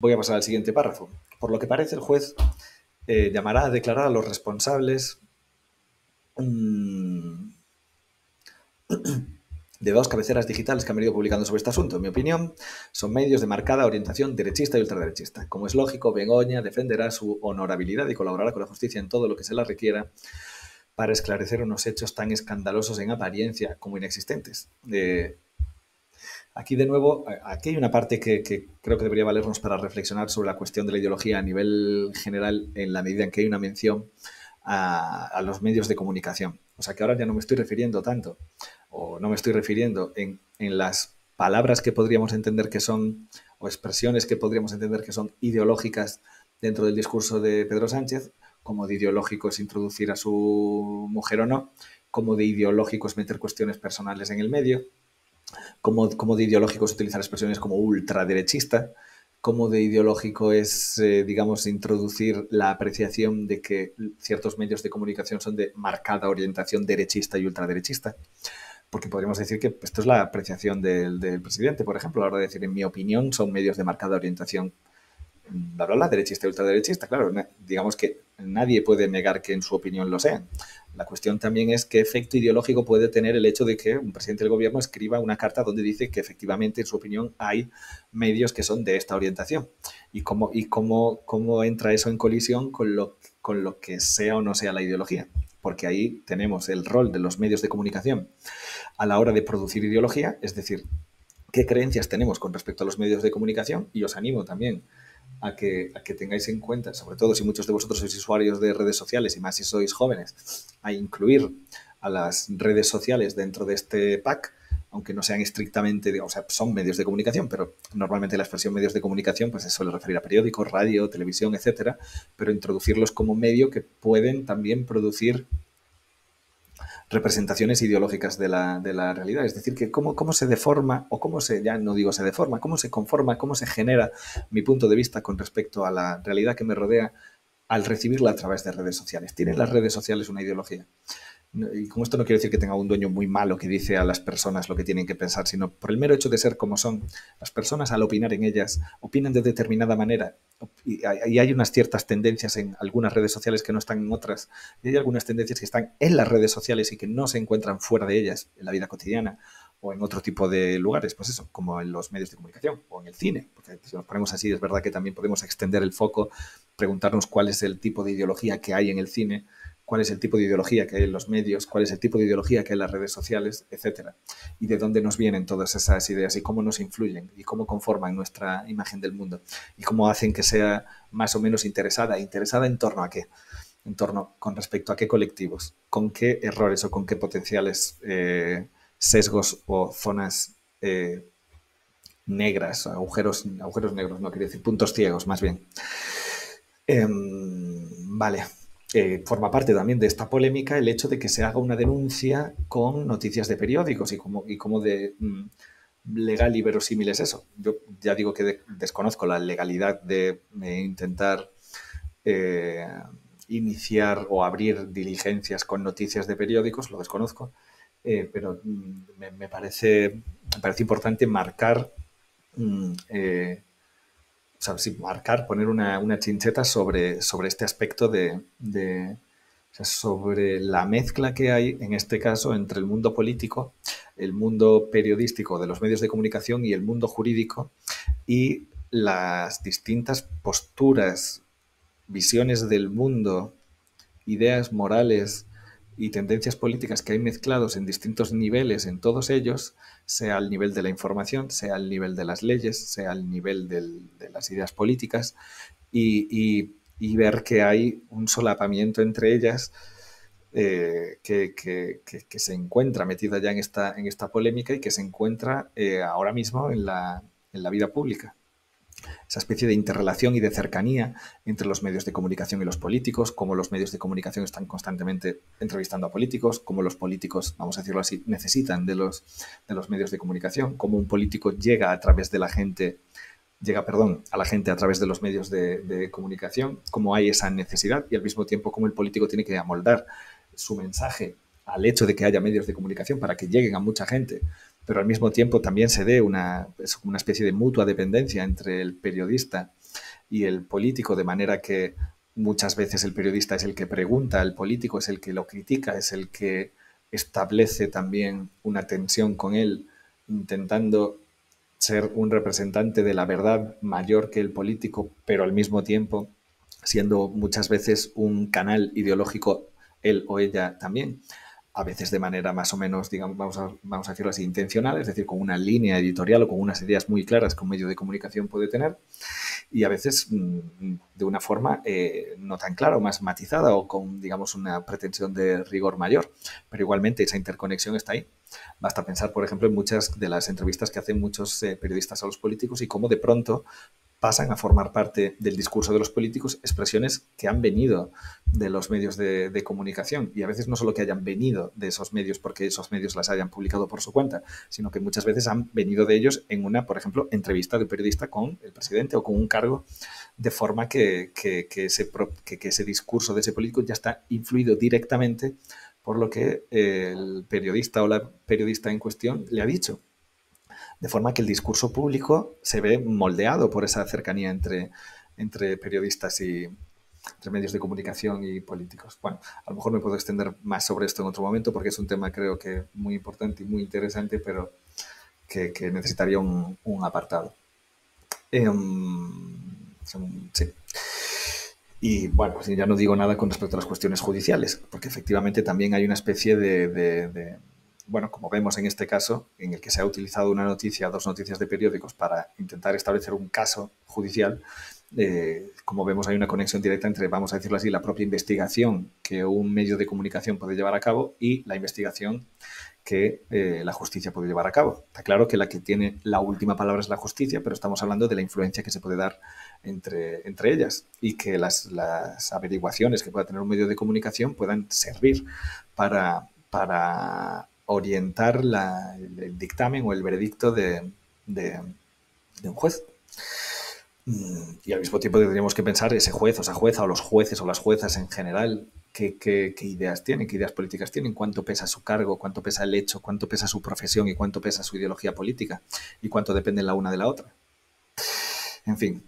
Voy a pasar al siguiente párrafo. Por lo que parece, el juez llamará a declarar a los responsables de dos cabeceras digitales que han venido publicando sobre este asunto. En mi opinión, son medios de marcada orientación derechista y ultraderechista. Como es lógico, Begoña defenderá su honorabilidad y colaborará con la justicia en todo lo que se la requiera para esclarecer unos hechos tan escandalosos en apariencia como inexistentes. Aquí, de nuevo, aquí hay una parte que creo que debería valernos para reflexionar sobre la cuestión de la ideología a nivel general, en la medida en que hay una mención a los medios de comunicación. O sea que ahora ya no me estoy refiriendo tanto, o no me estoy refiriendo en las palabras que podríamos entender que son, o expresiones que podríamos entender que son ideológicas dentro del discurso de Pedro Sánchez, como de ideológico es introducir a su mujer o no, como de ideológico es meter cuestiones personales en el medio, como de ideológico es utilizar expresiones como ultraderechista, como de ideológico es, digamos, introducir la apreciación de que ciertos medios de comunicación son de marcada orientación derechista y ultraderechista, porque podríamos decir que esto es la apreciación del presidente, por ejemplo, a la hora de decir, en mi opinión, son medios de marcada orientación bla, bla, bla, derechista y ultraderechista. Claro, digamos que nadie puede negar que en su opinión lo sean. La cuestión también es qué efecto ideológico puede tener el hecho de que un presidente del gobierno escriba una carta donde dice que efectivamente, en su opinión, hay medios que son de esta orientación. Cómo entra eso en colisión con lo que sea o no sea la ideología. Porque ahí tenemos el rol de los medios de comunicación a la hora de producir ideología, es decir, qué creencias tenemos con respecto a los medios de comunicación, y os animo también a que tengáis en cuenta, sobre todo si muchos de vosotros sois usuarios de redes sociales y más si sois jóvenes, a incluir a las redes sociales dentro de este pack, aunque no sean estrictamente, o sea, son medios de comunicación, pero normalmente la expresión medios de comunicación pues se suele referir a periódicos, radio, televisión, etcétera, pero introducirlos como medio que pueden también producir representaciones ideológicas de la realidad. Es decir, que cómo se deforma, o cómo se, ya no digo se deforma, cómo se conforma, cómo se genera mi punto de vista con respecto a la realidad que me rodea al recibirla a través de redes sociales. ¿Tienen las redes sociales una ideología? Y con esto no quiero decir que tenga un dueño muy malo que dice a las personas lo que tienen que pensar, sino por el mero hecho de ser como son. Las personas, al opinar en ellas, opinan de determinada manera. Y hay unas ciertas tendencias en algunas redes sociales que no están en otras. Y hay algunas tendencias que están en las redes sociales y que no se encuentran fuera de ellas, en la vida cotidiana o en otro tipo de lugares, pues eso, como en los medios de comunicación o en el cine. Porque si nos ponemos así, es verdad que también podemos extender el foco, preguntarnos cuál es el tipo de ideología que hay en el cine, cuál es el tipo de ideología que hay en los medios, cuál es el tipo de ideología que hay en las redes sociales, etcétera. Y de dónde nos vienen todas esas ideas y cómo nos influyen y cómo conforman nuestra imagen del mundo y cómo hacen que sea más o menos interesada. ¿Interesada en torno a qué? En torno con respecto a qué colectivos, con qué errores o con qué potenciales sesgos o zonas negras, agujeros negros, no quiero decir puntos ciegos, más bien. Vale. Forma parte también de esta polémica el hecho de que se haga una denuncia con noticias de periódicos y cómo de legal y verosímil es eso. Yo ya digo que desconozco la legalidad de intentar eh, iniciar o abrir diligencias con noticias de periódicos, lo desconozco, pero me parece importante marcar o sea, sí, marcar, poner una chincheta sobre este aspecto o sea, sobre la mezcla que hay, en este caso, entre el mundo político, el mundo periodístico de los medios de comunicación y el mundo jurídico y las distintas posturas, visiones del mundo, ideas morales y tendencias políticas que hay mezclados en distintos niveles en todos ellos, sea al nivel de la información, sea al nivel de las leyes, sea al nivel de las ideas políticas, y ver que hay un solapamiento entre ellas que se encuentra metida ya en esta polémica y que se encuentra ahora mismo en la vida pública, esa especie de interrelación y de cercanía entre los medios de comunicación y los políticos, cómo los medios de comunicación están constantemente entrevistando a políticos, cómo los políticos, vamos a decirlo así, necesitan de los medios de comunicación, cómo un político llega a través de la gente, a la gente a través de los medios de comunicación, cómo hay esa necesidad y al mismo tiempo cómo el político tiene que amoldar su mensaje al hecho de que haya medios de comunicación para que lleguen a mucha gente, pero al mismo tiempo también se dé una especie de mutua dependencia entre el periodista y el político, de manera que muchas veces el periodista es el que pregunta, el político es el que lo critica, es el que establece también una tensión con él, intentando ser un representante de la verdad mayor que el político, pero al mismo tiempo siendo muchas veces un canal ideológico él o ella también, a veces de manera más o menos, digamos, vamos a decirlo así, intencional, es decir, con una línea editorial o con unas ideas muy claras que un medio de comunicación puede tener, y a veces de una forma no tan clara o más matizada o con, digamos, una pretensión de rigor mayor. Pero igualmente esa interconexión está ahí. Basta pensar, por ejemplo, en muchas de las entrevistas que hacen muchos periodistas a los políticos y cómo de pronto pasan a formar parte del discurso de los políticos expresiones que han venido de los medios de comunicación, y a veces no solo que hayan venido de esos medios porque esos medios las hayan publicado por su cuenta, sino que muchas veces han venido de ellos en una, por ejemplo, entrevista de un periodista con el presidente o con un cargo, de forma que ese discurso de ese político ya está influido directamente por lo que el periodista o la periodista en cuestión le ha dicho. De forma que el discurso público se ve moldeado por esa cercanía entre periodistas y entre medios de comunicación y políticos. Bueno, a lo mejor me puedo extender más sobre esto en otro momento porque es un tema creo que muy importante y muy interesante, pero que necesitaría un apartado. Sí. Y bueno, pues ya no digo nada con respecto a las cuestiones judiciales, porque efectivamente también hay una especie bueno, como vemos en este caso, en el que se ha utilizado una noticia, dos noticias de periódicos para intentar establecer un caso judicial. Como vemos, hay una conexión directa entre, vamos a decirlo así, la propia investigación que un medio de comunicación puede llevar a cabo y la investigación que la justicia puede llevar a cabo. Está claro que la que tiene la última palabra es la justicia, pero estamos hablando de la influencia que se puede dar entre ellas, y que las averiguaciones que pueda tener un medio de comunicación puedan servir para orientar el dictamen o el veredicto de un juez. Y al mismo tiempo tendríamos que pensar ese juez o esa jueza o los jueces o las juezas en general, qué ideas tienen, qué ideas políticas tienen, cuánto pesa su cargo, cuánto pesa el hecho, cuánto pesa su profesión y cuánto pesa su ideología política y cuánto depende la una de la otra. En fin.